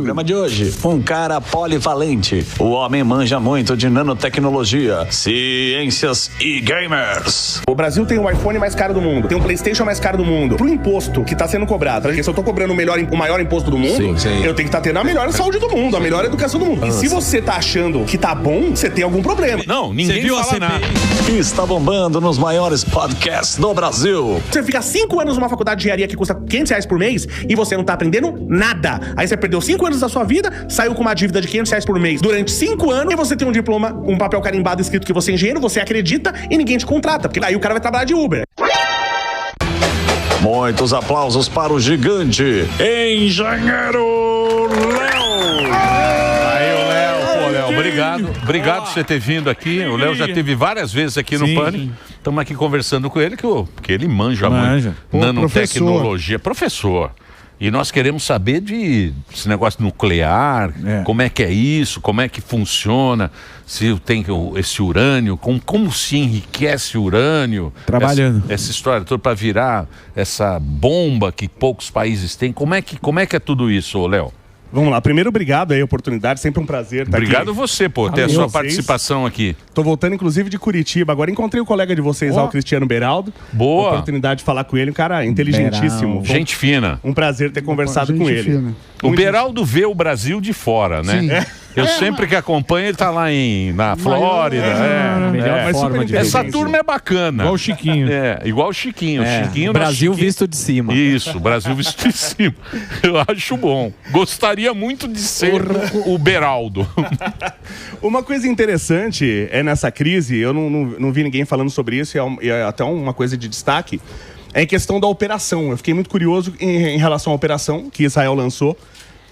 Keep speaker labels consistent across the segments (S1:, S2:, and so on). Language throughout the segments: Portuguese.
S1: programa de hoje, um cara polivalente. O homem manja muito de nanotecnologia, ciências e gamers.
S2: O Brasil tem o iPhone mais caro do mundo, tem o PlayStation mais caro do mundo. Pro imposto que tá sendo cobrado, porque se eu tô cobrando o maior imposto do mundo, sim. Eu tenho que estar tendo a melhor saúde do mundo, a melhor educação do mundo. E se você tá achando que tá bom, você tem algum problema.
S3: Não, ninguém viu fala nada.
S1: Está bombando nos maiores podcasts do Brasil.
S2: Você fica 5 anos numa faculdade de engenharia que custa R$500 por mês e você não tá aprendendo nada. Aí você perdeu 5 anos da sua vida, saiu com uma dívida de R$500 por mês durante 5 anos e você tem um diploma, um papel carimbado escrito que você é engenheiro, você acredita e ninguém te contrata, porque aí o cara vai trabalhar de Uber.
S1: Muitos aplausos para o gigante Engenheiro Léo.
S3: Obrigado por você ter vindo aqui. O Léo já teve várias vezes aqui no Pânico. Estamos aqui conversando com ele, porque ele manja muito. Nanotecnologia. Professor. E nós queremos saber desse negócio nuclear, como é que é isso, como é que funciona, se tem esse urânio, como se enriquece o urânio.
S4: Trabalhando.
S3: Essa história toda para virar essa bomba que poucos países têm. Como é que é tudo isso, Léo?
S2: Vamos lá, primeiro obrigado aí a oportunidade, sempre um prazer estar aqui.
S3: Obrigado você, ter a sua participação aqui.
S2: Tô voltando inclusive de Curitiba, agora encontrei o colega de vocês lá, o Cristiano Beraldo.
S3: Boa.
S2: Oportunidade de falar com ele, um cara inteligentíssimo.
S3: Gente fina.
S2: Um prazer ter conversado com ele.
S4: Fina.
S3: O Beraldo vê o Brasil de fora, né?
S4: Sim.
S3: Eu sempre que acompanho, ele tá lá na Flórida. Essa turma é bacana.
S4: Igual o Chiquinho.
S3: Igual o Chiquinho. Chiquinho
S5: Brasil visto de cima.
S3: Isso, Brasil visto de cima. Eu acho bom. Gostaria muito de ser o Beraldo.
S2: Uma coisa interessante é nessa crise, eu não vi ninguém falando sobre isso, e é até uma coisa de destaque, é em questão da operação. Eu fiquei muito curioso em relação à operação que Israel lançou.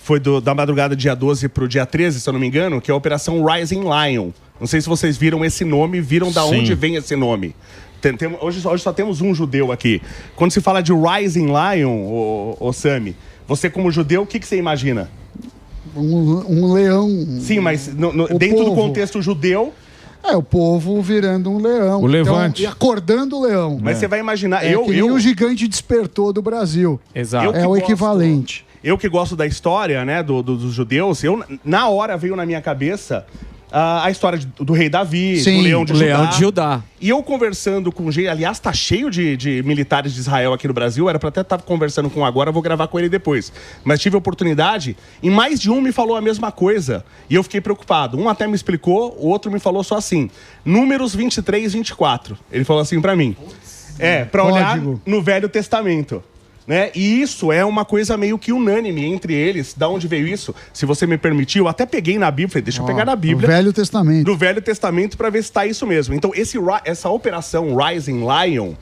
S2: Foi da madrugada dia 12 para o dia 13, se eu não me engano, que é a Operação Rising Lion. Não sei se vocês viram esse nome, viram da onde vem esse nome. Hoje só temos um judeu aqui. Quando se fala de Rising Lion, ô Sami, você como judeu, o que você imagina?
S6: Um leão.
S2: Sim, mas dentro do contexto judeu...
S6: É, o povo virando um leão.
S4: O levante.
S6: Então, e acordando o leão.
S2: Mas você vai imaginar...
S6: o gigante despertou do Brasil.
S5: Exato.
S6: É o equivalente.
S2: Eu que gosto da história, né, dos judeus, na hora veio na minha cabeça a história do rei Davi, do leão de Judá. E eu conversando com gente, aliás, tá cheio de militares de Israel aqui no Brasil, era pra até estar conversando com um agora, vou gravar com ele depois. Mas tive a oportunidade e mais de um me falou a mesma coisa e eu fiquei preocupado. Um até me explicou, o outro me falou só assim, Números 23, 24. Ele falou assim pra mim, pra olhar no Velho Testamento. Né? E isso é uma coisa meio que unânime entre eles. Da onde veio isso? Se você me permitiu, eu até peguei na Bíblia, falei, deixa eu pegar na Bíblia.
S6: Do Velho Testamento.
S2: Do Velho Testamento para ver se está isso mesmo. Então, essa operação Rising Lion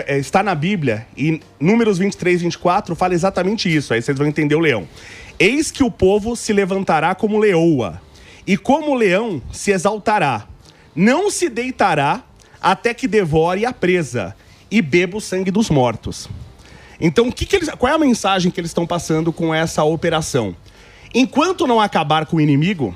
S2: está na Bíblia e Números 23, 24 fala exatamente isso. Aí vocês vão entender o leão. Eis que o povo se levantará como leoa e como leão se exaltará. Não se deitará até que devore a presa e beba o sangue dos mortos. Então, qual é a mensagem que eles estão passando com essa operação? Enquanto não acabar com o inimigo,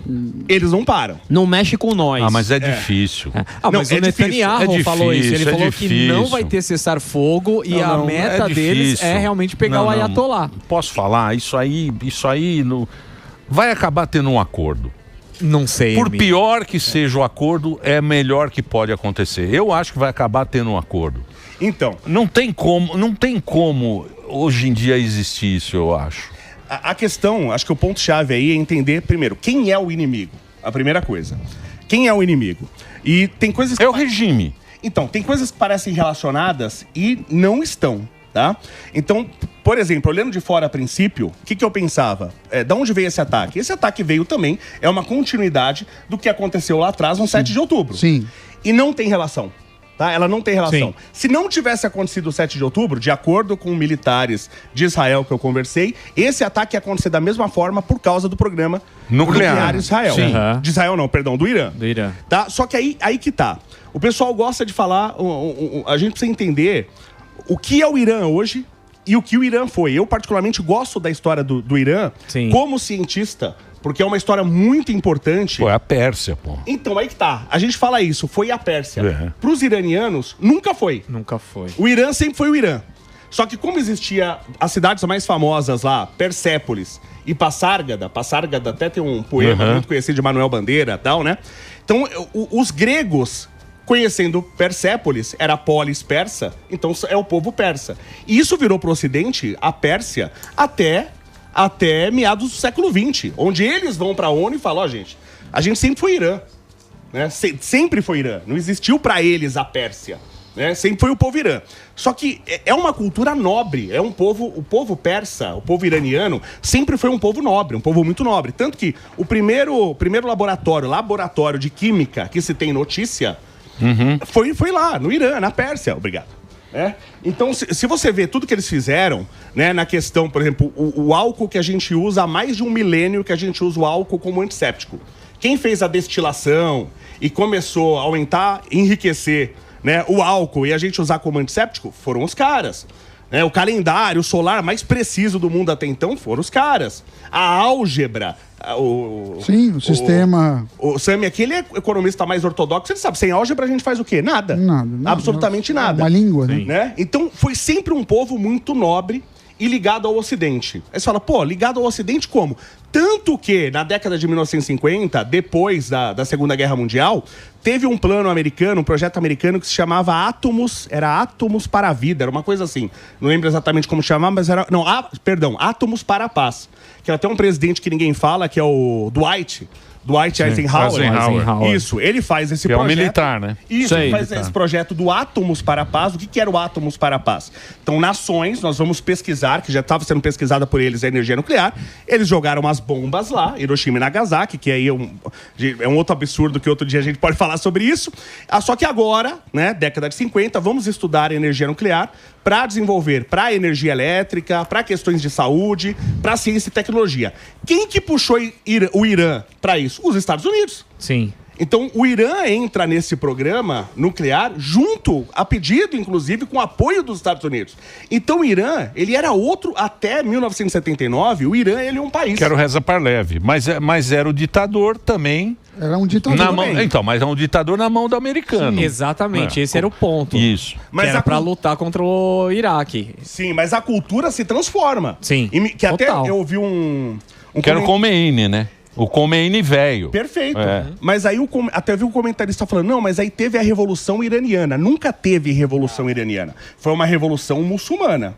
S2: eles não param.
S5: Não mexe com nós.
S3: Mas é difícil.
S5: Mas o Netanyahu falou isso. Ele falou que não vai ter cessar-fogo e a meta deles é realmente pegar o Ayatollah.
S3: Posso falar? Isso aí vai acabar tendo um acordo.
S5: Não sei.
S3: Por pior que seja o acordo, é melhor que pode acontecer. Eu acho que vai acabar tendo um acordo.
S2: Então,
S3: não tem como hoje em dia existir isso, eu acho.
S2: A questão, acho que o ponto-chave aí é entender, primeiro, quem é o inimigo? A primeira coisa. Quem é o inimigo? E tem coisas que...
S3: É o regime.
S2: Então, tem coisas que parecem relacionadas e não estão, tá? Então, por exemplo, olhando de fora a princípio, o que eu pensava? Da onde veio esse ataque? Esse ataque veio também, é uma continuidade do que aconteceu lá atrás, no 7 de outubro.
S6: Sim.
S2: E não tem relação. Tá? Ela não tem relação.
S4: Sim.
S2: Se não tivesse acontecido o 7 de outubro, de acordo com militares de Israel que eu conversei, esse ataque ia acontecer da mesma forma por causa do programa nuclear Israel.
S4: Sim.
S2: De Israel não, perdão, do Irã.
S5: Do Irã.
S2: Tá? Só que aí que tá. O pessoal gosta de falar, a gente precisa entender o que é o Irã hoje e o que o Irã foi. Eu particularmente gosto da história do Irã como cientista, porque é uma história muito importante.
S3: Foi a Pérsia, pô.
S2: Então, aí que tá. A gente fala isso, foi a Pérsia. Para os iranianos, nunca foi.
S5: Nunca foi.
S2: O Irã sempre foi o Irã. Só que como existia as cidades mais famosas lá, Persépolis e Passárgada até tem um poema muito conhecido de Manuel Bandeira e tal, né? Então, os gregos, conhecendo Persépolis, era polis persa, então é o povo persa. E isso virou para o Ocidente, a Pérsia, até meados do século XX, onde eles vão para a ONU e falam, gente, a gente sempre foi Irã, né? Sempre foi Irã, não existiu para eles a Pérsia. Né? Sempre foi o povo Irã. Só que é uma cultura nobre, o povo persa, o povo iraniano, sempre foi um povo nobre, um povo muito nobre. Tanto que o primeiro laboratório de química que se tem notícia foi lá, no Irã, na Pérsia. Obrigado. Então, se você vê tudo que eles fizeram, né, na questão, por exemplo, o álcool que a gente usa há mais de 1 milênio, que a gente usa o álcool como antisséptico. Quem fez a destilação e começou a aumentar, enriquecer, né, o álcool e a gente usar como antisséptico, foram os caras. O calendário solar mais preciso do mundo até então foram os caras. A álgebra, o
S6: sistema...
S2: O Sami aqui, ele é economista mais ortodoxo, ele sabe, sem álgebra a gente faz o quê? Nada. Absolutamente nada.
S6: Uma língua, né?
S2: Então, foi sempre um povo muito nobre e ligado ao Ocidente. Aí você fala, ligado ao Ocidente como? Tanto que, na década de 1950, depois da Segunda Guerra Mundial, teve um plano americano, um projeto americano que se chamava Átomos para a Vida, era uma coisa assim. Não lembro exatamente como chamar, mas era... Átomos para a Paz. Que até um presidente que ninguém fala, que é o Dwight Eisenhower. Isso, ele faz esse projeto.
S3: É um militar, né?
S2: Isso, ele faz esse projeto do Átomos para a Paz. O que era o Átomos para a Paz? Então, nações, nós vamos pesquisar, que já estava sendo pesquisada por eles, a energia nuclear. Eles jogaram umas bombas lá, Hiroshima e Nagasaki, que aí é um outro absurdo que outro dia a gente pode falar sobre isso. Só que agora, né, década de 50, vamos estudar a energia nuclear para desenvolver para energia elétrica, para questões de saúde, para ciência e tecnologia. Quem que puxou o Irã para isso? Os Estados Unidos.
S5: Sim.
S2: Então, o Irã entra nesse programa nuclear junto, a pedido, inclusive, com apoio dos Estados Unidos. Então, o Irã, ele era outro, até 1979, o Irã, ele é um país.
S3: Quero Reza Parlev, mas era o ditador também.
S6: Era um ditador.
S3: Mas é um ditador na mão do americano.
S5: Sim, exatamente, esse era o ponto.
S3: Isso.
S5: Mas era pra lutar contra o Iraque.
S2: Sim, mas a cultura se transforma.
S5: Sim,
S2: que até eu ouvi
S3: que era o Khomeini, né? O Khomeini velho.
S2: Perfeito. Mas aí até vi um comentarista falando, não, mas aí teve a Revolução Iraniana. Nunca teve Revolução Iraniana. Foi uma revolução muçulmana.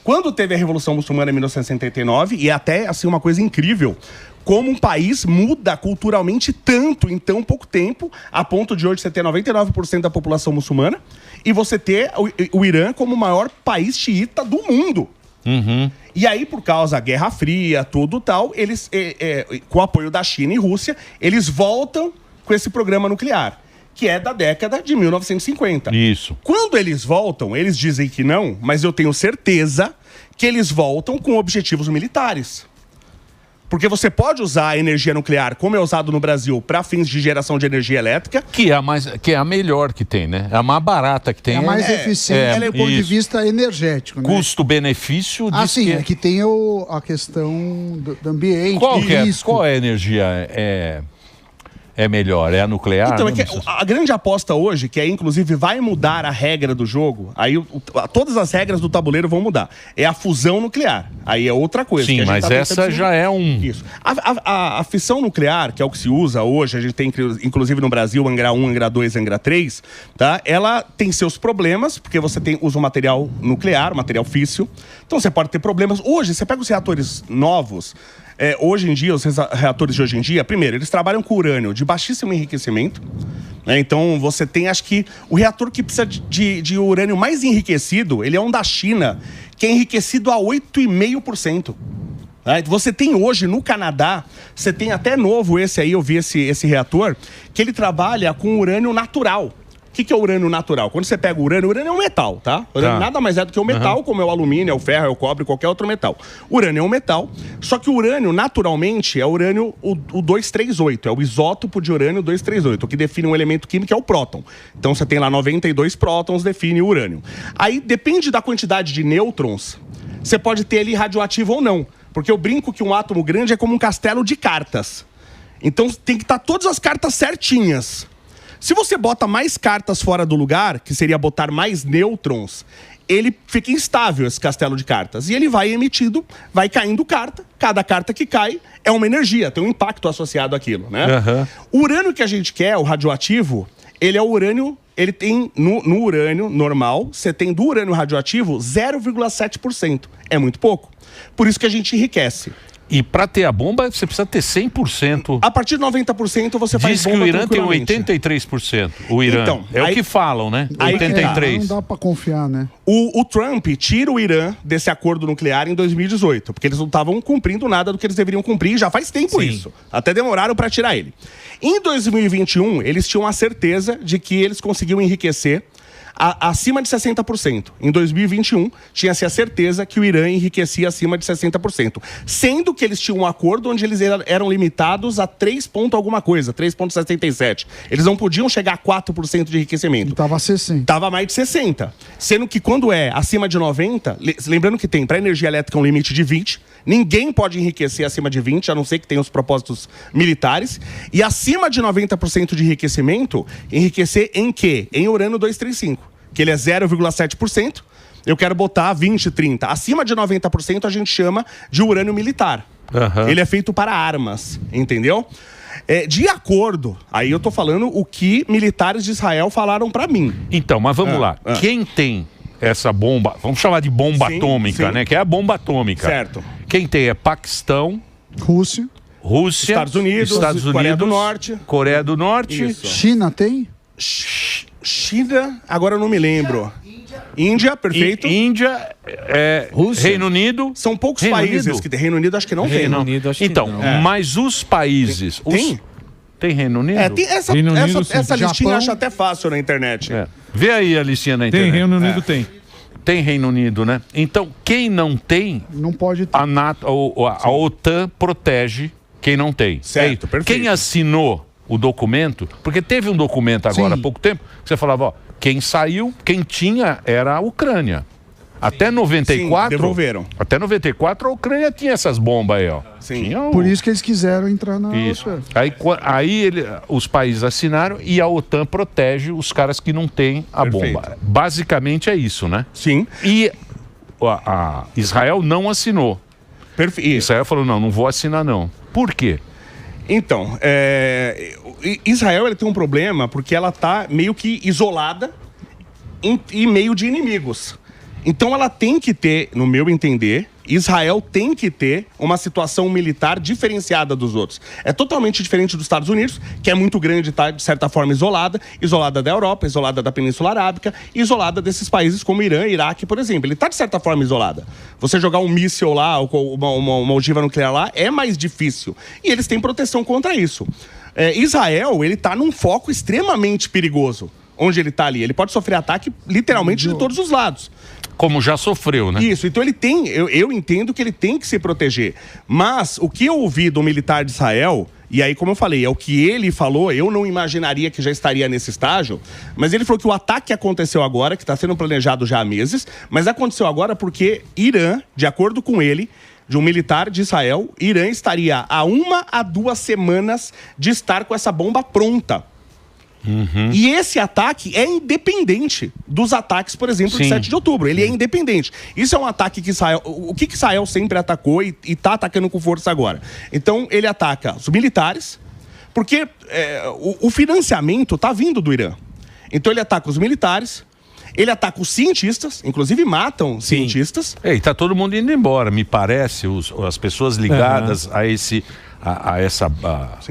S2: Quando teve a Revolução Muçulmana em 1979, e até assim uma coisa incrível, como um país muda culturalmente tanto em tão pouco tempo, a ponto de hoje você ter 99% da população muçulmana, e você ter o Irã como o maior país xiita do mundo. E aí, por causa da Guerra Fria, tudo tal, eles, com o apoio da China e Rússia, eles voltam com esse programa nuclear, que é da década de 1950.
S3: Isso.
S2: Quando eles voltam, eles dizem que não, mas eu tenho certeza que eles voltam com objetivos militares. Porque você pode usar a energia nuclear, como é usado no Brasil, para fins de geração de energia elétrica.
S3: Que é a melhor que tem, né? É a mais barata que tem.
S6: É a mais eficiente. Ela é do ponto de vista energético, né?
S3: Custo-benefício.
S6: Sim, é que tem a questão do ambiente.
S3: Qual é a energia é melhor? É a nuclear?
S2: Então, a grande aposta hoje, que inclusive vai mudar a regra do jogo, aí todas as regras do tabuleiro vão mudar. É a fusão nuclear. Aí é outra coisa.
S3: Sim, mas essa já é
S2: Isso. A fissão nuclear, que é o que se usa hoje, a gente tem inclusive no Brasil, Angra 1, Angra 2, Angra 3, tá? Ela tem seus problemas, porque você usa um material nuclear, material físsil. Então você pode ter problemas. Hoje, você pega os reatores novos, hoje em dia, os reatores de hoje em dia, primeiro, eles trabalham com urânio de baixíssimo enriquecimento, né? Então você tem, acho que, o reator que precisa de urânio mais enriquecido, ele é um da China, que é enriquecido a 8,5%. Você tem hoje no Canadá, você tem até novo esse aí, eu vi esse reator, que ele trabalha com urânio natural. O que é o urânio natural? Quando você pega o urânio é um metal, tá? O urânio nada mais é do que o metal, como é o alumínio, é o ferro, é o cobre, qualquer outro metal. O urânio é um metal, só que o urânio, naturalmente, é o urânio o 238, é o isótopo de urânio 238, o que define um elemento químico é o próton. Então você tem lá 92 prótons, define o urânio. Aí depende da quantidade de nêutrons, você pode ter ele radioativo ou não. Porque eu brinco que um átomo grande é como um castelo de cartas. Então tem que estar todas as cartas certinhas. Se você bota mais cartas fora do lugar, que seria botar mais nêutrons, ele fica instável, esse castelo de cartas. E ele vai emitido, vai caindo carta. Cada carta que cai é uma energia, tem um impacto associado àquilo, né? O urânio que a gente quer, o radioativo, ele é o urânio... Ele tem, no urânio normal, você tem do urânio radioativo 0,7%. É muito pouco. Por isso que a gente enriquece.
S3: E para ter a bomba, você precisa ter 100%.
S2: A partir de 90% você faz bomba.
S3: Diz que o Irã tem 83%. O Irã. Então, é o que falam, né? 83%.
S6: Não dá para confiar, né?
S2: O Trump tira o Irã desse acordo nuclear em 2018, porque eles não estavam cumprindo nada do que eles deveriam cumprir, já faz tempo isso. Até demoraram para tirar ele. Em 2021, eles tinham a certeza de que eles conseguiam enriquecer acima de 60%. Em 2021, tinha-se a certeza que o Irã enriquecia acima de 60%. Sendo que eles tinham um acordo onde eles eram limitados a 3 ponto alguma coisa, 3,77. Eles não podiam chegar a 4% de enriquecimento.
S6: Estava 60.
S2: Estava mais de 60. Sendo que quando é acima de 90, lembrando que tem para energia elétrica um limite de 20, ninguém pode enriquecer acima de 20, a não ser que tenha os propósitos militares. E acima de 90% de enriquecimento, enriquecer em quê? Em urânio 235, que ele é 0,7%. Eu quero botar 20, 30. Acima de 90% a gente chama de urânio militar. Ele é feito para armas, entendeu? De acordo, aí eu tô falando o que militares de Israel falaram para mim.
S3: Então, mas vamos lá. Quem tem essa bomba, vamos chamar de bomba atômica, né? Que é a bomba atômica.
S2: Certo.
S3: Quem tem é Paquistão,
S6: Rússia,
S2: Estados Unidos, Coreia do Norte.
S6: Isso. China tem?
S2: China, agora eu não me lembro. Índia, perfeito.
S3: Índia, Rússia. Reino Unido.
S2: São poucos países que tem. Reino Unido acho que não tem.
S3: Reino Unido acho então, que não. Mas os países...
S2: Tem?
S3: Tem Reino Unido?
S2: Tem essa listinha eu acho até fácil na internet.
S3: Vê aí a listinha na internet.
S5: Tem, Reino Unido tem.
S3: Tem Reino Unido, né? Então, quem não tem...
S6: Não pode ter.
S3: A OTAN protege quem não tem.
S2: Certo, perfeito.
S3: Quem assinou o documento... Porque teve um documento agora há pouco tempo, que você falava, ó, quem saiu, quem tinha era a Ucrânia. Até 94...
S2: Sim, devolveram.
S3: Até 94 a Ucrânia tinha essas bombas aí, ó.
S2: Sim.
S6: Por isso que eles quiseram entrar na
S3: OTAN. Aí os países assinaram e a OTAN protege os caras que não têm a bomba. Basicamente é isso, né?
S2: Sim.
S3: E a Israel não assinou. Israel falou, não vou assinar não. Por quê?
S2: Então, Israel ele tem um problema porque ela está meio que isolada em meio de inimigos. Então ela tem que ter, no meu entender, Israel tem que ter uma situação militar diferenciada dos outros. É totalmente diferente dos Estados Unidos, que é muito grande, tá, de certa forma isolada da Europa, isolada da Península Arábica, isolada desses países como Irã, Iraque, por exemplo. Ele está, de certa forma, isolada. Você jogar um míssil lá, ou uma ogiva nuclear lá, é mais difícil. E eles têm proteção contra isso. Israel, ele está num foco extremamente perigoso. Onde ele está ali. Ele pode sofrer ataque, literalmente, de todos os lados.
S3: Como já sofreu, né?
S2: Isso, então ele tem, eu entendo que ele tem que se proteger. Mas o que eu ouvi do militar de Israel, e aí como eu falei, é o que ele falou, eu não imaginaria que já estaria nesse estágio, mas ele falou que o ataque aconteceu agora, que está sendo planejado já há meses, mas aconteceu agora porque Irã, de acordo com ele, de um militar de Israel, Irã estaria a 1 a 2 semanas de estar com essa bomba pronta. E esse ataque é independente dos ataques, por exemplo, de 7 de outubro. Ele é independente. Isso é um ataque que Israel... O que Israel sempre atacou e está atacando com força agora? Então, ele ataca os militares, porque o financiamento está vindo do Irã. Então, ele ataca os militares, ele ataca os cientistas, inclusive matam cientistas.
S3: E tá todo mundo indo embora, me parece, as pessoas ligadas a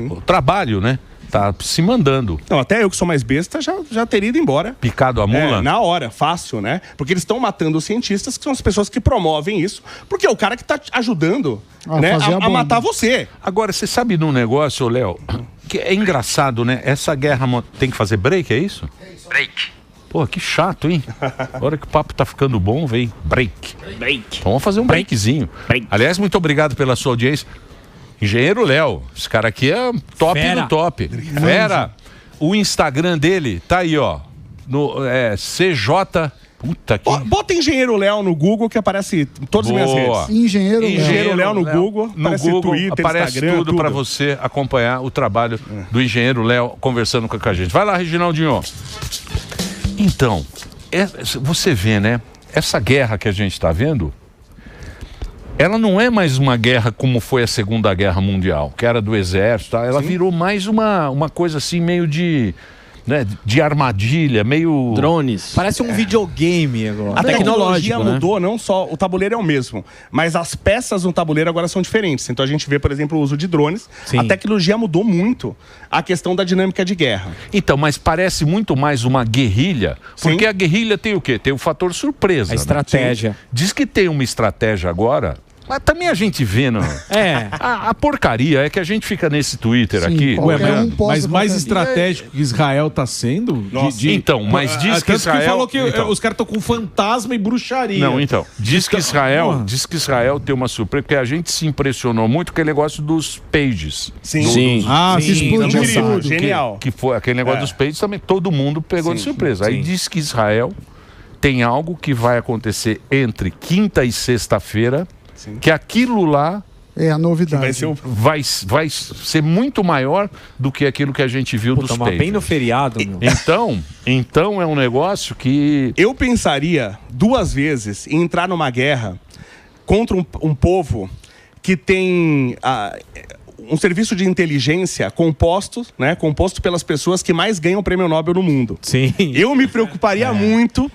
S3: o trabalho, né? Tá se mandando.
S2: Não, até eu que sou mais besta já teria ido embora.
S3: Picado a mula?
S2: Na hora, fácil, né? Porque eles estão matando os cientistas, que são as pessoas que promovem isso, porque é o cara que tá ajudando a matar você.
S3: Agora, você sabe de um negócio, Léo, que é engraçado, né? Essa guerra tem que fazer break, é isso?
S4: Break.
S3: Pô, que chato, hein? Agora que o papo tá ficando bom, vem break. Vamos fazer um breakzinho. Aliás, muito obrigado pela sua audiência. Engenheiro Léo, esse cara aqui é top do top. Fera. O Instagram dele tá aí, ó. No CJ. Puta que...
S2: Bota Engenheiro Léo no Google que aparece em todas as minhas redes. Engenheiro Léo no Google.
S3: No Google Twitter, aparece Instagram, tudo para você acompanhar o trabalho do Engenheiro Léo conversando com a gente. Vai lá, Reginaldinho. Então, você vê, né? essa guerra que a gente está vendo, ela não é mais uma guerra como foi a Segunda Guerra Mundial, que era do exército, tá? Ela virou mais uma coisa assim, meio de armadilha, meio...
S5: Drones. Parece um videogame agora.
S2: A tecnologia mudou, não só o tabuleiro é o mesmo, mas as peças no tabuleiro agora são diferentes. Então a gente vê, por exemplo, o uso de drones. Sim. A tecnologia mudou muito a questão da dinâmica de guerra.
S3: Então, mas parece muito mais uma guerrilha, porque a guerrilha tem o quê? Tem o fator surpresa.
S5: A estratégia.
S3: Né? Diz que tem uma estratégia agora... Mas também a gente vê, não? A porcaria é que a gente fica nesse Twitter aqui.
S4: Mas mais estratégico que Israel está sendo?
S3: Então, mas diz que Israel...
S4: que falou que os caras estão com fantasma e bruxaria.
S3: Não, então. Diz que Israel tem uma surpresa, porque a gente se impressionou muito com aquele negócio dos pages.
S2: Sim.
S6: Explodiu.
S2: Genial.
S3: Que foi aquele negócio dos pages também, todo mundo pegou de surpresa. Aí diz que Israel tem algo que vai acontecer entre quinta e sexta-feira, que aquilo lá
S6: é a novidade.
S3: Vai ser muito maior do que aquilo que a gente viu dos pages.
S5: Bem no feriado, meu.
S3: Então é um negócio que...
S2: Eu pensaria 2 vezes em entrar numa guerra contra um povo que tem um serviço de inteligência composto pelas pessoas que mais ganham o prêmio Nobel no mundo.
S5: Sim.
S2: Eu me preocuparia muito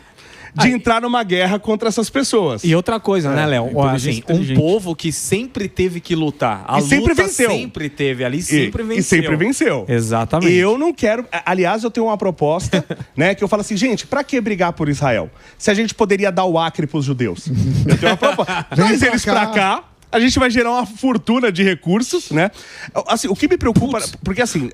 S2: de entrar numa guerra contra essas pessoas.
S5: E outra coisa, né, Léo? Assim, um povo que sempre teve que lutar. A luta
S2: sempre venceu.
S5: Sempre teve ali, sempre venceu.
S2: E sempre venceu.
S5: Exatamente.
S2: E eu não quero... Aliás, eu tenho uma proposta, né, que eu falo assim, gente, pra que brigar por Israel? Se a gente poderia dar o Acre pros judeus. Eu tenho uma proposta. Traz eles pra cá. A gente vai gerar uma fortuna de recursos, né? Assim, o que me preocupa... Porque, assim,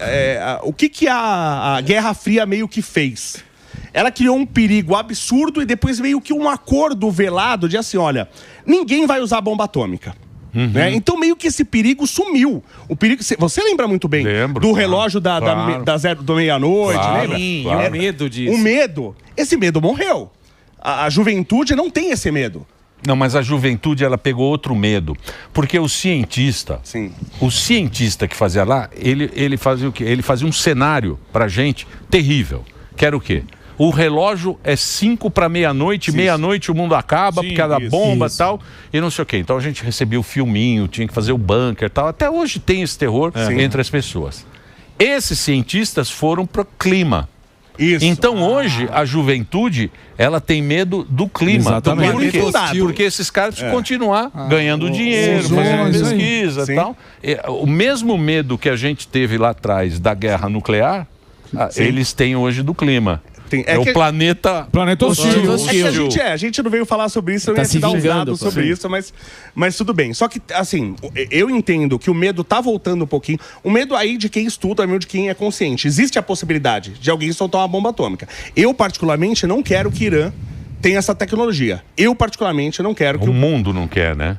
S2: o que a Guerra Fria meio que fez? Ela criou um perigo absurdo e depois meio que um acordo velado de assim, olha, ninguém vai usar bomba atômica. Né? Então meio que esse perigo sumiu. O perigo, você lembra muito bem do relógio do meia-noite, lembra?
S5: Sim, e o medo disso.
S2: O medo, esse medo morreu. A juventude não tem esse medo.
S3: Não, mas a juventude, ela pegou outro medo. Porque o cientista que fazia lá, ele fazia o quê? Ele fazia um cenário pra gente terrível. Que era o quê? O relógio é 5 para meia-noite, meia-noite o mundo acaba, por causa da bomba e tal, e não sei o quê. Então a gente recebia o filminho, tinha que fazer o bunker e tal. Até hoje tem esse terror entre as pessoas. Esses cientistas foram pro clima. Então hoje a juventude, ela tem medo do clima.
S5: Exatamente.
S3: Porque esses caras precisam continuar ganhando dinheiro, fazendo pesquisa e tal. O mesmo medo que a gente teve lá atrás da guerra nuclear, eles têm hoje do clima. O planeta
S4: hostil.
S2: É que a gente não veio falar sobre isso, eu ia te dar uns dados sobre isso, mas tudo bem. Só que, assim, eu entendo que o medo tá voltando um pouquinho. O medo aí de quem estuda, o medo de quem é consciente. Existe a possibilidade de alguém soltar uma bomba atômica. Eu, particularmente, não quero que Irã tenha essa tecnologia. Eu, particularmente, não quero que...
S3: O mundo não quer, né?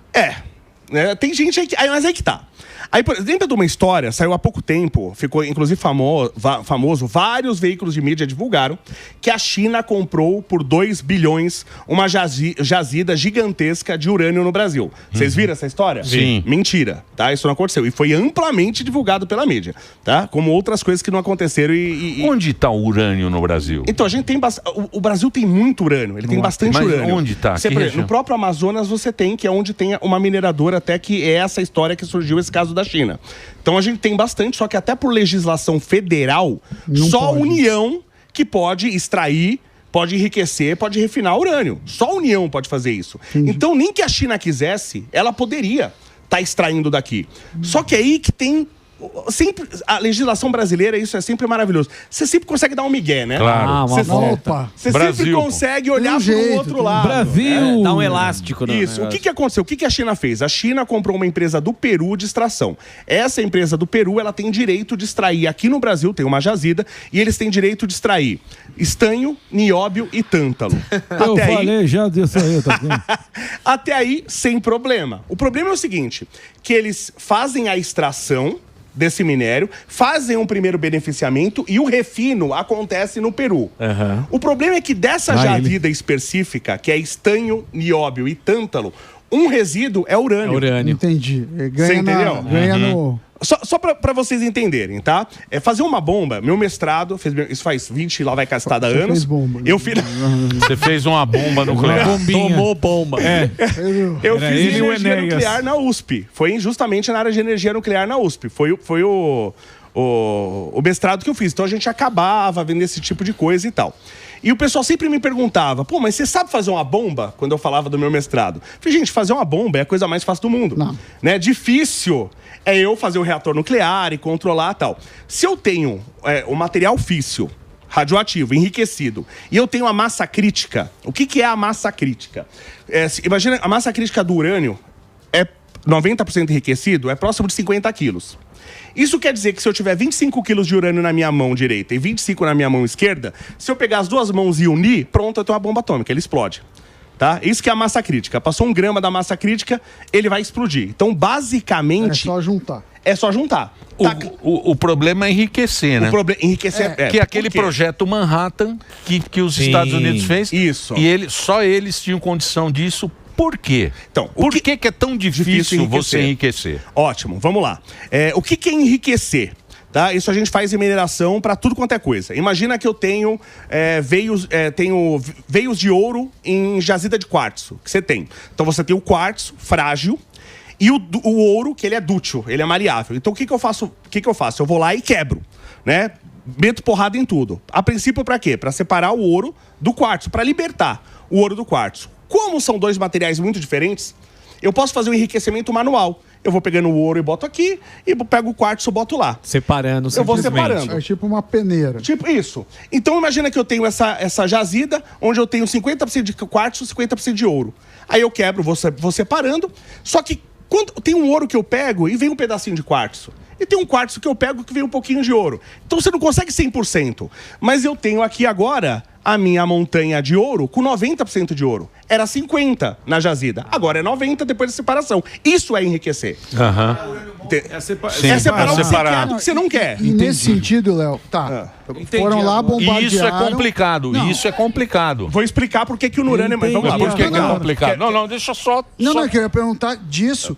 S2: Tem gente aí que... Mas aí que tá. Aí, lembra de uma história, saiu há pouco tempo, ficou inclusive famoso, vários veículos de mídia divulgaram que a China comprou por 2 bilhões uma jazida gigantesca de urânio no Brasil. Vocês viram essa história?
S3: Sim.
S2: Mentira, tá? Isso não aconteceu. E foi amplamente divulgado pela mídia, tá? Como outras coisas que não aconteceram
S3: Onde está o urânio no Brasil?
S2: Então, a gente tem... O Brasil tem muito urânio, ele tem bastante urânio.
S3: Onde está?
S2: No próprio Amazonas você tem, que é onde tem uma mineradora, até que é essa história que surgiu, esse caso da China. Então a gente tem bastante, só que até por legislação federal, só a União que pode extrair, pode enriquecer, pode refinar urânio. Só a União pode fazer isso. Então nem que a China quisesse, ela poderia estar extraindo daqui. Só que é aí que tem... Sempre, a legislação brasileira, isso é sempre maravilhoso. Você sempre consegue dar um migué, né?
S3: Claro.
S2: Você sempre consegue olhar para o outro lado.
S4: Brasil!
S5: Dá um elástico.
S2: Isso. O que aconteceu? O que a China fez? A China comprou uma empresa do Peru de extração. Essa empresa do Peru, ela tem direito de extrair. Aqui no Brasil tem uma jazida e eles têm direito de extrair estanho, nióbio e tântalo.
S4: Falei já disso aí, tá vendo?
S2: Até aí, sem problema. O problema é o seguinte, que eles fazem a extração desse minério, fazem um primeiro beneficiamento e o refino acontece no Peru. O problema é que dessa jazida específica, que é estanho, nióbio e tântalo, Um resíduo é urânio.
S6: Entendi.
S2: Você entendeu?
S6: Ganha no...
S2: Só pra vocês entenderem, tá? Fazer uma bomba, meu mestrado, isso faz 20 lá vai castada anos.
S6: Fez bomba.
S3: Você fez uma bomba nuclear.
S5: Tomou bomba.
S2: Eu fiz energia nuclear na USP. Foi justamente na área de energia nuclear na USP. Foi o mestrado que eu fiz. Então a gente acabava vendo esse tipo de coisa e tal. E o pessoal sempre me perguntava, pô, mas você sabe fazer uma bomba? Quando eu falava do meu mestrado. Eu falei, gente, fazer uma bomba é a coisa mais fácil do mundo.
S6: Não.
S2: Né? Difícil é eu fazer o reator nuclear e controlar e tal. Se eu tenho o material físsil, radioativo, enriquecido, e eu tenho a massa crítica, o que é a massa crítica? Imagina, a massa crítica do urânio é 90% enriquecido, é próximo de 50 quilos. Isso quer dizer que se eu tiver 25 quilos de urânio na minha mão direita e 25 na minha mão esquerda, se eu pegar as duas mãos e unir, pronto, eu tenho uma bomba atômica, ele explode. Tá? Isso que é a massa crítica. Passou 1 grama da massa crítica, ele vai explodir. Então, basicamente...
S6: É só juntar.
S3: O problema é enriquecer, né?
S2: Enriquecer
S3: que é aquele projeto Manhattan que os Estados Unidos fez.
S2: Isso.
S3: E só eles tinham condição disso. Por quê?
S2: Então,
S3: por que é tão difícil você enriquecer?
S2: Ótimo, vamos lá. O que é enriquecer? Tá? Isso a gente faz em mineração para tudo quanto é coisa. Imagina que eu tenho veios de ouro em jazida de quartzo, que você tem. Então você tem o quartzo frágil e o ouro, que ele é dútil, ele é maleável. Então o que eu faço? Eu vou lá e quebro, né? Meto porrada em tudo. A princípio, para quê? Para separar o ouro do quartzo, para libertar o ouro do quartzo. Como são dois materiais muito diferentes, eu posso fazer um enriquecimento manual. Eu vou pegando o ouro e boto aqui, e pego o quartzo e boto lá.
S5: Separando,
S2: eu vou separando.
S6: É tipo uma peneira.
S2: Tipo isso. Então imagina que eu tenho essa jazida, onde eu tenho 50% de quartzo e 50% de ouro. Aí eu quebro, vou separando. Só que quando tem um ouro que eu pego e vem um pedacinho de quartzo. E tem um quartzo que eu pego que vem um pouquinho de ouro. Então você não consegue 100%. Mas eu tenho aqui agora a minha montanha de ouro com 90% de ouro. Era 50% na jazida. Agora é 90% depois da separação. Isso é enriquecer. Separar o que você quer do que você não quer.
S6: E nesse sentido, Léo, foram lá, bombardearam...
S3: Isso é complicado, isso é complicado.
S2: Vou explicar por que o urânio... Mas vamos lá,
S3: por que é complicado? Não, deixa só...
S6: Não, eu queria perguntar disso,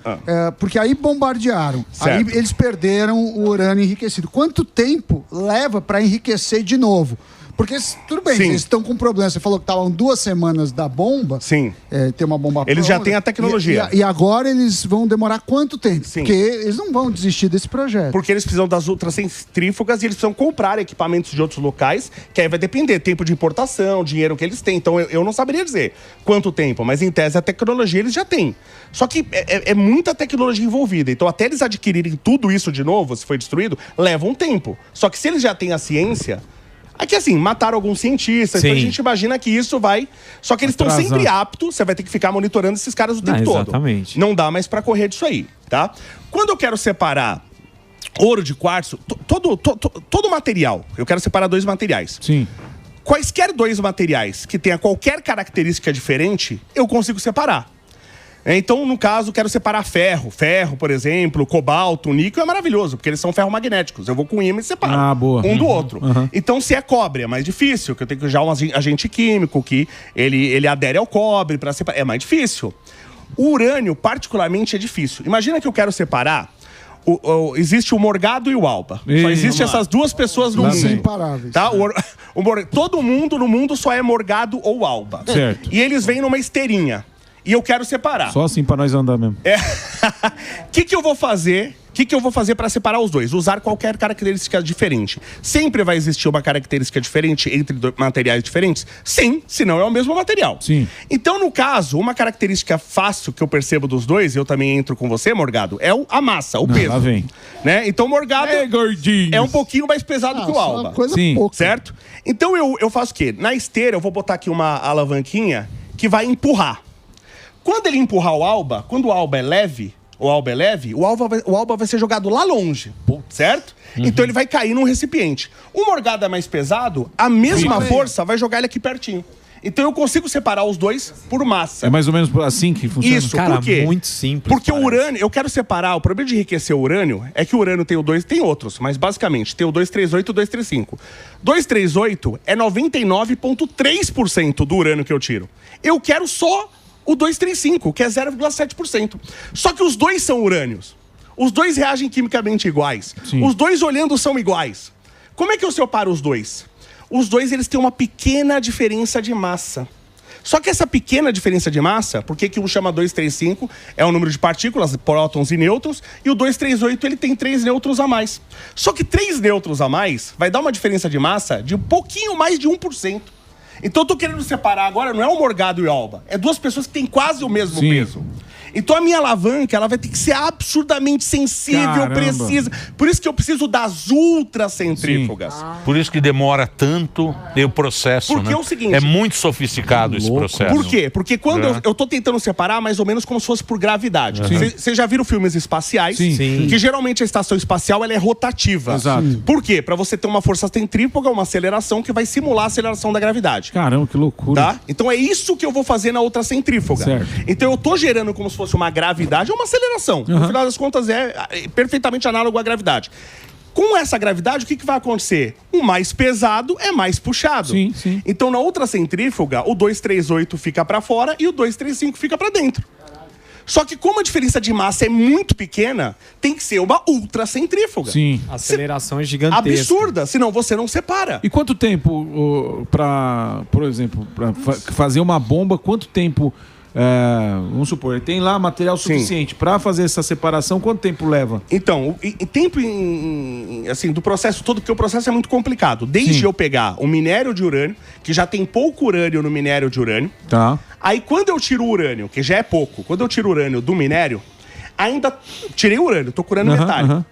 S6: porque aí bombardearam. Certo. Aí eles perderam o urânio enriquecido. Quanto tempo leva para enriquecer de novo? Porque, tudo bem, eles estão com problema. Você falou que estavam 2 semanas da bomba.
S2: Sim.
S6: Tem uma bomba
S2: Eles já têm a tecnologia.
S6: E agora eles vão demorar quanto tempo? Sim. Porque eles não vão desistir desse projeto.
S2: Porque eles precisam das ultracentrífugas e eles precisam comprar equipamentos de outros locais, que aí vai depender. Tempo de importação, dinheiro que eles têm. Então, eu não saberia dizer quanto tempo, mas em tese a tecnologia eles já têm. Só que é muita tecnologia envolvida. Então, até eles adquirirem tudo isso de novo, se foi destruído, leva um tempo. Só que se eles já têm a ciência... Aqui, assim, mataram alguns cientistas, então a gente imagina que isso vai... Só que eles estão sempre aptos, você vai ter que ficar monitorando esses caras o tempo todo.
S5: Exatamente.
S2: Não dá mais pra correr disso aí, tá? Quando eu quero separar ouro de quartzo, todo material, eu quero separar 2 materiais.
S4: Sim.
S2: Quaisquer 2 materiais que tenha qualquer característica diferente, eu consigo separar. Então, no caso, quero separar ferro. Ferro, por exemplo, cobalto, níquel é maravilhoso, porque eles são ferromagnéticos. Eu vou com ímã e separo um do outro. Então, se é cobre, é mais difícil, que eu tenho que usar um agente químico que ele adere ao cobre para separar. É mais difícil. O urânio, particularmente, é difícil. Imagina que eu quero separar... existe o morgado e o alba. Só existem essas 2 pessoas no mundo.
S6: Inseparáveis.
S2: Tá? Todo mundo no mundo só é morgado ou alba.
S4: Certo.
S2: E eles vêm numa esteirinha. E eu quero separar.
S4: Só assim pra nós andar mesmo.
S2: O que eu vou fazer? O que eu vou fazer para separar os 2? Usar qualquer característica diferente. Sempre vai existir uma característica diferente entre materiais diferentes? Sim, senão é o mesmo material.
S4: Sim.
S2: Então, no caso, uma característica fácil que eu percebo dos 2, eu também entro com você, Morgado, é a massa, o peso.
S4: Lá vem.
S2: Né? Então, Morgado é um pouquinho mais pesado que o alba.
S6: Coisa pouca.
S2: Certo? Então, eu faço o quê? Na esteira, eu vou botar aqui uma alavanquinha que vai empurrar. Quando ele empurrar o alba, quando o alba é leve, o alba vai ser jogado lá longe, certo? Então ele vai cair num recipiente. O morgado é mais pesado, a mesma força vai jogar ele aqui pertinho. Então eu consigo separar os 2 por massa.
S4: É mais ou menos assim que funciona?
S2: Isso,
S5: cara,
S2: por quê?
S5: Muito simples.
S2: Porque o urânio, eu quero separar, o problema de enriquecer o urânio é que o urânio tem o 2, tem outros, mas basicamente tem o 238 e o 235. 238 é 99,3% do urânio que eu tiro. Eu quero só o 235, que é 0,7%. Só que os dois são urânios. Os dois reagem quimicamente iguais. Sim. Os dois olhando são iguais. Como é que eu separo os dois? Os dois, eles têm uma pequena diferença de massa. Só que essa pequena diferença de massa, por que um chama 235, é o número de partículas, prótons e nêutrons, e o 238 ele tem 3 nêutrons a mais. Só que 3 nêutrons a mais vai dar uma diferença de massa de um pouquinho mais de 1%. Então eu tô querendo separar agora, não é o Morgado e o Alba, é duas pessoas que têm quase o mesmo peso. Então a minha alavanca, ela vai ter que ser absurdamente sensível, precisa. Por isso que eu preciso das ultracentrífugas.
S3: Por isso que demora tanto o processo,
S2: porque
S3: é
S2: o seguinte...
S3: É muito sofisticado esse processo.
S2: Por quê? Porque quando eu tô tentando separar mais ou menos como se fosse por gravidade. Vocês já viram filmes espaciais? Sim. Que geralmente a estação espacial ela é rotativa.
S4: Exato.
S2: Por quê? Pra você ter uma força centrífuga, uma aceleração que vai simular a aceleração da gravidade.
S4: Caramba, que loucura.
S2: Tá? Então é isso que eu vou fazer na ultracentrífuga. Certo. Então eu tô gerando como se fosse uma gravidade ou uma aceleração. No final das contas, é perfeitamente análogo à gravidade. Com essa gravidade, o que vai acontecer? O mais pesado é mais puxado.
S4: Sim, sim.
S2: Então, na ultracentrífuga, o 238 fica para fora e o 235 fica para dentro. Só que como a diferença de massa é muito pequena, tem que ser uma ultracentrífuga.
S5: Sim. A aceleração é gigantesca.
S2: Absurda, senão você não separa.
S4: E quanto tempo, por exemplo, para fazer uma bomba, quanto tempo... vamos supor, tem lá material suficiente para fazer essa separação, quanto tempo leva?
S2: Então, tempo assim, do processo todo, porque o processo é muito complicado. Desde eu pegar o minério de urânio, que já tem pouco urânio no minério de urânio.
S4: Tá.
S2: Aí quando eu tiro o urânio, que já é pouco, quando eu tiro o urânio do minério, ainda tirei o urânio, tô curando metálico.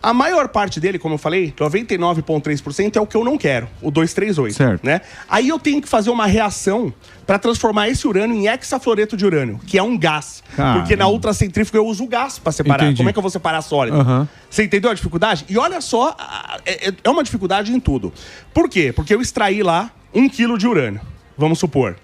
S2: A maior parte dele, como eu falei, 99,3% é o que eu não quero, o 238.
S4: Certo.
S2: Né? Aí eu tenho que fazer uma reação para transformar esse urânio em hexafluoreto de urânio, que é um gás. Porque na ultracentrífuga eu uso o gás para separar. Entendi. Como é que eu vou separar sólido? Você entendeu a dificuldade? E olha só, é uma dificuldade em tudo. Por quê? Porque eu extraí lá 1 quilo de urânio, vamos supor.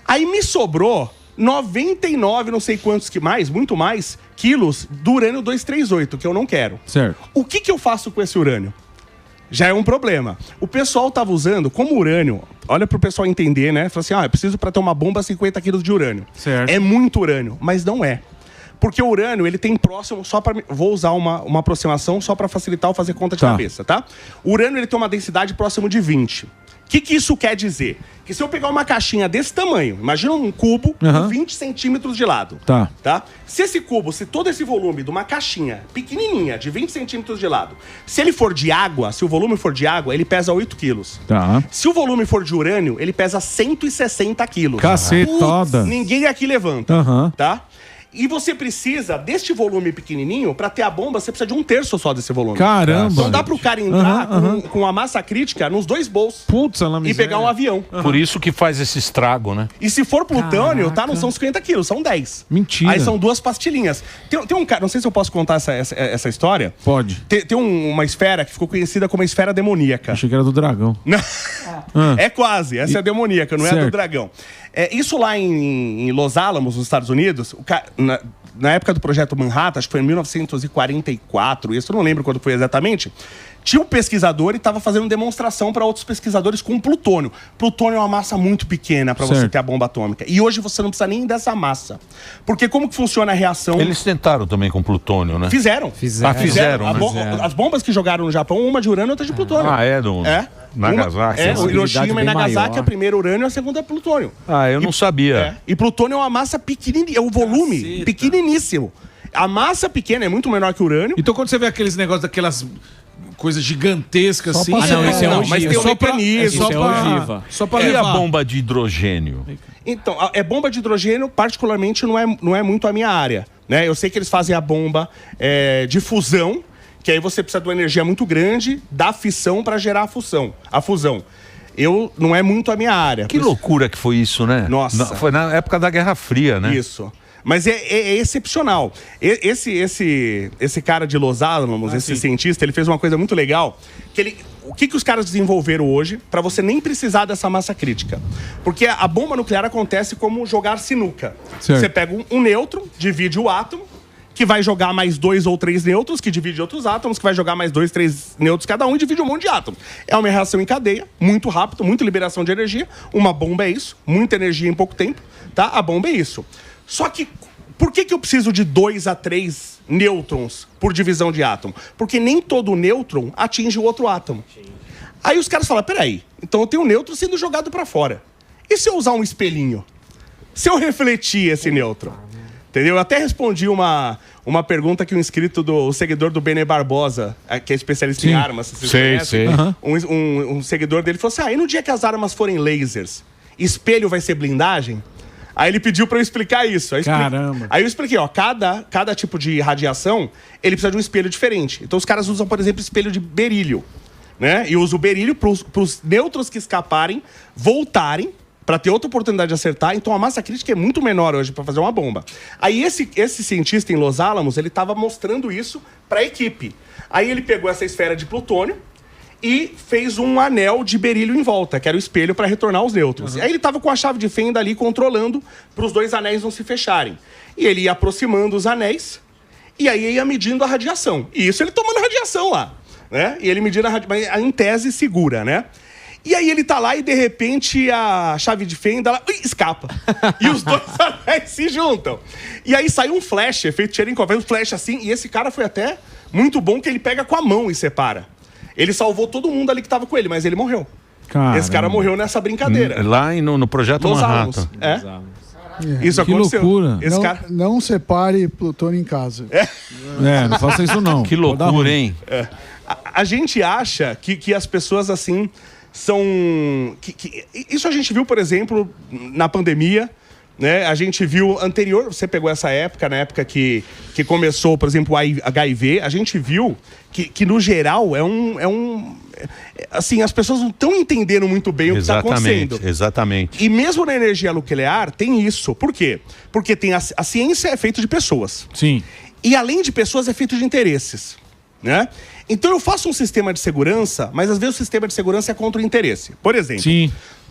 S2: Aí me sobrou 99, não sei quantos que mais, muito mais, quilos do urânio 238, que eu não quero.
S4: Certo.
S2: O que eu faço com esse urânio? Já é um problema. O pessoal tava usando como urânio, olha pro pessoal entender, né? Fala assim, eu preciso para ter uma bomba 50 quilos de urânio.
S4: Certo.
S2: É muito urânio, mas não é. Porque o urânio, ele tem próximo, só para vou usar uma aproximação só para facilitar ou fazer conta de cabeça, tá? O urânio, ele tem uma densidade próximo de 20. O que isso quer dizer? Que se eu pegar uma caixinha desse tamanho, imagina um cubo com 20 centímetros de lado. Tá? Se esse cubo, se todo esse volume de uma caixinha pequenininha, de 20 centímetros de lado, se ele for de água, se o volume for de água, ele pesa 8 quilos.
S4: Tá.
S2: Se o volume for de urânio, ele pesa 160 quilos.
S4: Cacetada.
S2: Ninguém aqui levanta, tá? E você precisa deste volume pequenininho, para ter a bomba, você precisa de 1/3 só desse volume.
S4: Caramba!
S2: Então dá pro cara entrar com a massa crítica nos 2 bolsos.
S4: Putz,
S2: e pegar um avião.
S3: Por isso que faz esse estrago, né?
S2: E se for plutônio, tá? Não são 50 quilos, são 10.
S4: Mentira.
S2: Aí são 2 pastilhinhas. Tem um cara, não sei se eu posso contar essa história.
S4: Pode.
S2: Tem uma esfera que ficou conhecida como a esfera demoníaca.
S4: Achei que era do dragão.
S2: Não. É quase, essa é a demoníaca, não é a do dragão. Isso lá em Los Alamos, nos Estados Unidos, na época do projeto Manhattan, acho que foi em 1944, isso eu não lembro quando foi exatamente, tinha um pesquisador e estava fazendo demonstração para outros pesquisadores com plutônio. Plutônio é uma massa muito pequena para você ter a bomba atômica. E hoje você não precisa nem dessa massa. Porque como que funciona a reação?
S3: Eles tentaram também com plutônio, né?
S2: Fizeram. As bombas que jogaram no Japão, uma de urânio e outra de plutônio.
S3: Nagasaki.
S2: O Hiroshima e Nagasaki, a primeira urânio e a segunda plutônio.
S3: Eu não sabia.
S2: E plutônio é uma massa pequenininha, é o volume pequeniníssimo. A massa pequena é muito menor que o urânio.
S4: Então quando você vê aqueles negócios daquelas coisas gigantescas assim...
S5: Esse é
S2: mas tem um mecanismo.
S4: Só pra
S3: e a bomba de hidrogênio?
S2: Então, bomba de hidrogênio, particularmente, não é muito a minha área. Né? Eu sei que eles fazem a bomba de fusão, que aí você precisa de uma energia muito grande da fissão para gerar a fusão. Não é muito a minha área.
S3: Que loucura que foi isso, né?
S2: Nossa.
S3: Foi na época da Guerra Fria, né?
S2: Isso. Mas é excepcional. Esse cara de Los Alamos, esse cientista, ele fez uma coisa muito legal. O que os caras desenvolveram hoje para você nem precisar dessa massa crítica? Porque a bomba nuclear acontece como jogar sinuca.
S4: Certo.
S2: Você pega um nêutron, divide o átomo, que vai jogar mais 2 ou 3 nêutrons, que divide outros átomos, que vai jogar mais 2, 3 nêutrons cada um e divide um monte de átomos. É uma reação em cadeia, muito rápido, muita liberação de energia. Uma bomba é isso, muita energia em pouco tempo, tá? A bomba é isso. Só que, por que eu preciso de 2 a 3 nêutrons por divisão de átomo? Porque nem todo nêutron atinge o outro átomo. Aí os caras falam, peraí, então eu tenho um nêutron sendo jogado para fora. E se eu usar um espelhinho? Se eu refletir esse nêutron? Entendeu? Eu até respondi uma pergunta que um inscrito o seguidor do Bene Barbosa, que é especialista em armas, se vocês conhecem, um seguidor dele falou assim, e no dia que as armas forem lasers, espelho vai ser blindagem? Aí ele pediu pra eu explicar isso.
S4: Caramba.
S2: Aí eu expliquei, cada tipo de radiação, ele precisa de um espelho diferente. Então os caras usam, por exemplo, espelho de berílio, né? E usam o berílio pros nêutrons que escaparem, voltarem, para ter outra oportunidade de acertar. Então a massa crítica é muito menor hoje para fazer uma bomba. Aí esse cientista em Los Alamos, ele estava mostrando isso para a equipe. Aí ele pegou essa esfera de plutônio e fez um anel de berílio em volta, que era o espelho para retornar os nêutrons. Aí ele estava com a chave de fenda ali controlando para os 2 anéis não se fecharem. E ele ia aproximando os anéis e aí ia medindo a radiação. E isso ele tomando radiação lá, né? E ele medindo a radiação, em tese segura, né? E aí ele tá lá e, de repente, a chave de fenda ela, escapa. E os 2 anéis se juntam. E aí sai um flash, efeito Cherenkov, um flash assim. E esse cara foi até muito bom que ele pega com a mão e separa. Ele salvou todo mundo ali que tava com ele, mas ele morreu. Caramba. Esse cara morreu nessa brincadeira.
S3: Lá no Projeto
S2: Los
S3: Manhattan.
S2: Isso
S4: que
S2: aconteceu.
S4: Loucura.
S6: Não separe plutônio em casa.
S4: Não faça isso não.
S3: Que loucura, hein?
S2: A gente acha que as pessoas, assim... Isso a gente viu, por exemplo, na pandemia, né? A gente viu anterior, você pegou essa época, na época que começou, por exemplo, o HIV, a gente viu que no geral assim, as pessoas não estão entendendo muito bem o que está acontecendo.
S3: Exatamente.
S2: E mesmo na energia nuclear tem isso. Por quê? Porque a ciência é feita de pessoas.
S4: Sim.
S2: E além de pessoas é feito de interesses, né? Então eu faço um sistema de segurança, mas às vezes o sistema de segurança é contra o interesse. Por exemplo,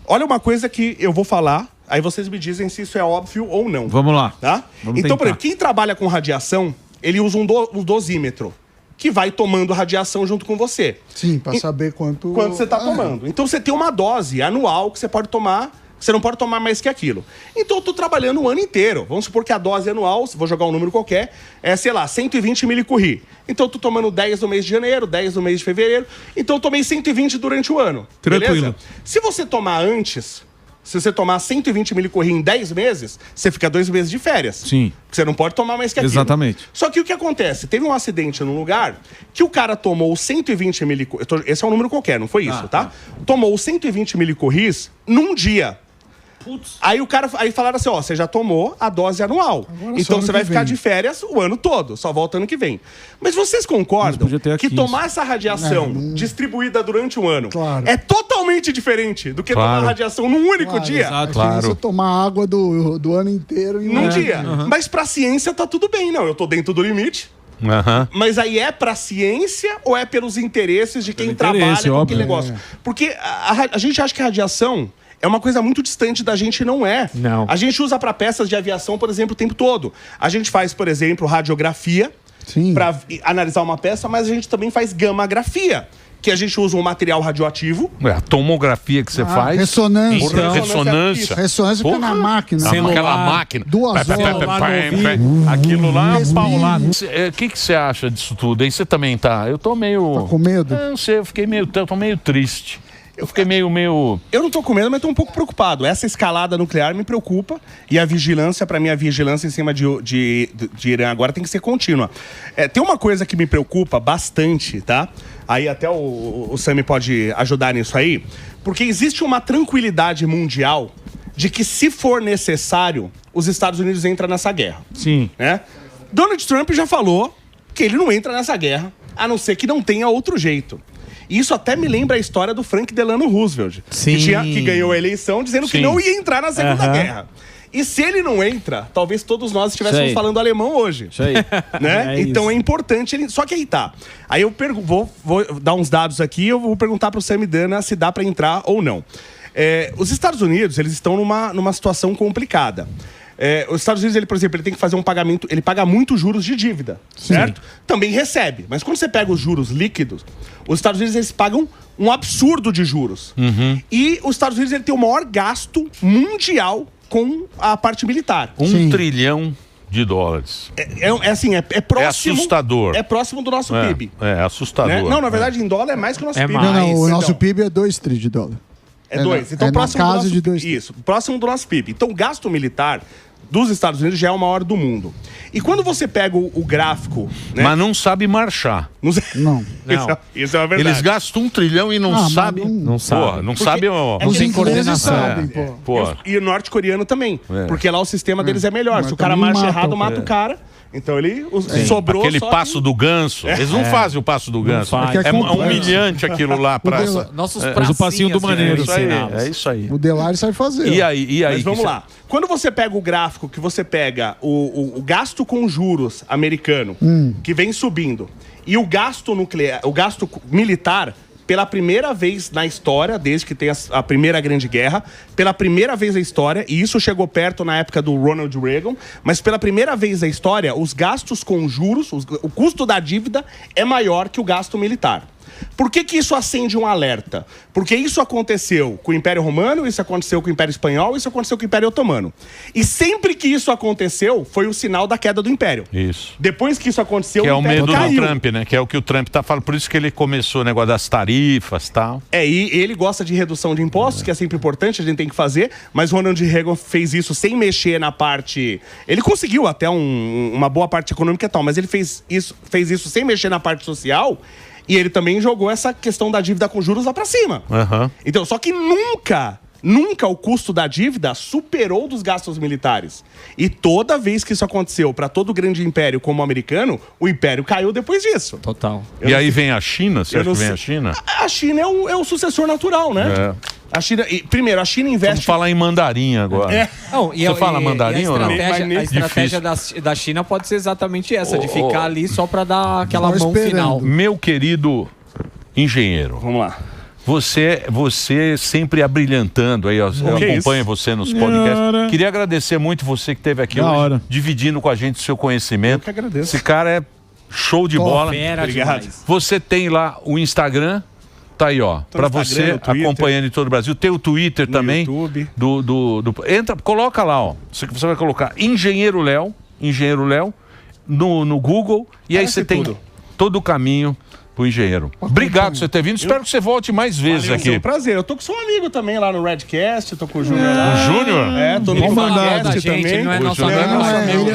S2: olha uma coisa que eu vou falar, aí vocês me dizem se isso é óbvio ou não.
S4: Vamos lá.
S2: Tá? Então, por exemplo, quem trabalha com radiação, ele usa um dosímetro, que vai tomando radiação junto com você.
S6: Sim, para saber quanto
S2: você está tomando. Então você tem uma dose anual que você pode tomar. Você não pode tomar mais que aquilo. Então eu tô trabalhando o ano inteiro. Vamos supor que a dose anual, vou jogar um número qualquer, é, sei lá, 120 milicurri. Então eu tô tomando 10 no mês de janeiro, 10 no mês de fevereiro. Então eu tomei 120 durante o ano.
S4: Tranquilo.
S2: Beleza? Se você tomar antes, se você tomar 120 milicurri em 10 meses, você fica 2 meses de férias.
S4: Sim.
S2: Porque você não pode tomar mais que aquilo.
S4: Exatamente.
S2: Só que o que acontece? Teve um acidente num lugar que o cara tomou 120 milicurris. Esse é um número qualquer, não foi isso, tá? Tomou 120 milicurris num dia. Putz. Aí o cara, aí falaram assim, você já tomou a dose anual. Agora então você vai ficar de férias o ano todo, só volta ano que vem. Mas vocês concordam que tomar essa radiação distribuída durante um ano é totalmente diferente do que tomar radiação num único dia?
S6: Exato. Você tomar água do ano inteiro em
S2: num dia. Mas pra ciência tá tudo bem, não. Eu tô dentro do limite. Mas aí é pra ciência ou é pelos interesses de quem trabalha com aquele negócio? Porque a gente acha que a radiação é uma coisa muito distante da gente, não é.
S5: Não.
S2: A gente usa para peças de aviação, por exemplo, o tempo todo. A gente faz, por exemplo, radiografia para analisar uma peça, mas a gente também faz gammagrafia, que a gente usa um material radioativo.
S3: A tomografia que você faz.
S6: Ressonância.
S3: Então, ressonância.
S6: Ressonância fica na máquina.
S3: Aquela máquina.
S6: 2 horas.
S3: Aquilo lá, paulado. O que você acha disso tudo? Aí você também tá... Eu tô meio...
S6: Tá com medo?
S3: Eu não sei, eu tô meio triste. Eu fiquei meio...
S2: Eu não tô com medo, mas tô um pouco preocupado. Essa escalada nuclear me preocupa. E a vigilância, pra mim, a vigilância em cima de Irã agora tem que ser contínua. Tem uma coisa que me preocupa bastante, tá? Aí até o Sami pode ajudar nisso aí. Porque existe uma tranquilidade mundial de que, se for necessário, os Estados Unidos entram nessa guerra.
S4: Sim.
S2: Né? Donald Trump já falou que ele não entra nessa guerra, a não ser que não tenha outro jeito. Isso até me lembra a história do Frank Delano Roosevelt, que ganhou a eleição dizendo que não ia entrar na Segunda Guerra. E se ele não entra, talvez todos nós estivéssemos falando alemão hoje. Isso aí. Né? Então é importante ele... Só que aí tá. Aí eu vou dar uns dados aqui, eu vou perguntar pro Sam Dana se dá para entrar ou não. Os Estados Unidos, eles estão numa situação complicada. Os Estados Unidos, ele, por exemplo, ele tem que fazer um pagamento, ele paga muito juros de dívida, certo? Também recebe. Mas quando você pega os juros líquidos, os Estados Unidos, eles pagam um absurdo de juros. E os Estados Unidos, ele tem o maior gasto mundial com a parte militar.
S3: 1 trilhão de dólares.
S2: É próximo.
S3: É assustador.
S2: É próximo do nosso PIB.
S3: É assustador.
S2: Né? Não, na verdade, em dólar é mais que o nosso PIB.
S6: O nosso PIB é 2 trilhões de dólares.
S2: É 2. Então, próximo do nosso PIB. Isso, próximo do nosso PIB. Então, o gasto militar dos Estados Unidos já é o maior do mundo. E quando você pega o gráfico... Né?
S3: Mas não sabe marchar.
S6: Não.
S2: Isso é uma verdade.
S3: Eles gastam 1 trilhão e não sabem.
S4: Não sabe.
S3: Não sabe.
S6: Não tem coordenação.
S2: E o norte-coreano também. Porque lá o sistema deles é melhor. Se o cara marcha errado, mata o cara. Então ele sobrou.
S3: Aquele passo do ganso. Eles não fazem o passo do ganso. É humilhante aquilo lá.
S5: Nossos
S4: o passinho do maneiro.
S3: É isso aí.
S6: O Delari sabe fazer.
S3: E aí?
S2: Mas vamos lá. Quando você pega o gráfico, que você pega o gasto com juros americano, que vem subindo, e o gasto nuclear, o gasto militar, pela primeira vez na história, desde que tem a Primeira Grande Guerra, pela primeira vez na história, e isso chegou perto na época do Ronald Reagan, mas pela primeira vez na história, os gastos com juros, o custo da dívida é maior que o gasto militar. Por que isso acende um alerta? Porque isso aconteceu com o Império Romano, isso aconteceu com o Império Espanhol, isso aconteceu com o Império Otomano. E sempre que isso aconteceu, foi o sinal da queda do Império.
S3: Isso.
S2: Depois que isso aconteceu,
S3: que
S2: o Império
S3: caiu.
S2: Que é o medo
S3: do Trump, né? Que é o que o Trump tá falando. Por isso que ele começou o negócio das tarifas e tal.
S2: E ele gosta de redução de impostos, que é sempre importante, a gente tem que fazer. Mas Ronald Reagan fez isso sem mexer na parte... Ele conseguiu até uma boa parte econômica e tal, mas ele fez isso sem mexer na parte social. E ele também jogou essa questão da dívida com juros lá pra cima. Então, só que nunca o custo da dívida superou dos gastos militares. E toda vez que isso aconteceu para todo grande império como o americano, o império caiu depois disso.
S5: Total.
S3: E aí vem a China? Você acha que vem a China?
S2: A China é o sucessor natural, né? A China, primeiro, a China investe...
S3: Vamos falar em mandarim agora.
S5: Você
S3: fala mandarim ou não?
S5: A estratégia da China pode ser exatamente essa, de ficar ali só para dar aquela mão final.
S3: Meu querido engenheiro.
S2: Vamos lá.
S3: Você sempre abrilhantando aí, eu acompanho você nos podcasts. Queria agradecer muito você que esteve aqui hoje, dividindo com a gente o seu conhecimento.
S2: Eu que agradeço.
S3: Esse cara é show de bola.
S2: Obrigado.
S3: Você tem lá o Instagram, tá aí, ó, para você acompanhando em todo o Brasil. Tem o Twitter no também.
S2: YouTube.
S3: Entra, coloca lá, ó. Você vai colocar Engenheiro Léo no Google e aí você tem todo o caminho pro engenheiro. Obrigado por você ter vindo. Espero que você volte mais vezes aqui.
S2: É um prazer. Eu tô com seu amigo também lá no Redcast, tô com o Júnior lá.
S3: O Júnior?
S2: Tô no Redcast também.
S5: Não é nosso amigo,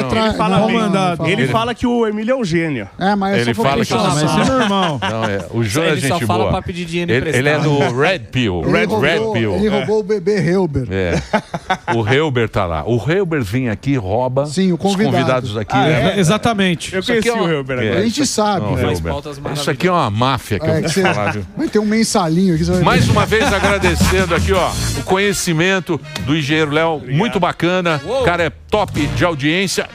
S2: Ele fala que o Emílio é um gênio.
S6: Mas
S3: ele fala que
S4: mas isso é normal.
S3: O Júnior é gente boa.
S5: Ele só fala pra pedir dinheiro emprestado.
S3: Ele é do Red Pill.
S6: Ele roubou o bebê Helber.
S3: O Helber tá lá. O Helber vem aqui, rouba os convidados aqui.
S4: Exatamente.
S2: Eu conheci o Helber agora.
S6: A gente sabe.
S3: Isso aqui é uma máfia que eu vou falar, viu?
S6: Vai ter um mensalinho aqui.
S3: Mais uma vez agradecendo aqui, ó, o conhecimento do engenheiro Léo, muito bacana. O cara é top de audiência.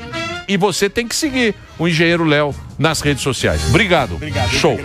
S3: E você tem que seguir o engenheiro Léo nas redes sociais. Obrigado.
S2: Obrigado.
S3: Show.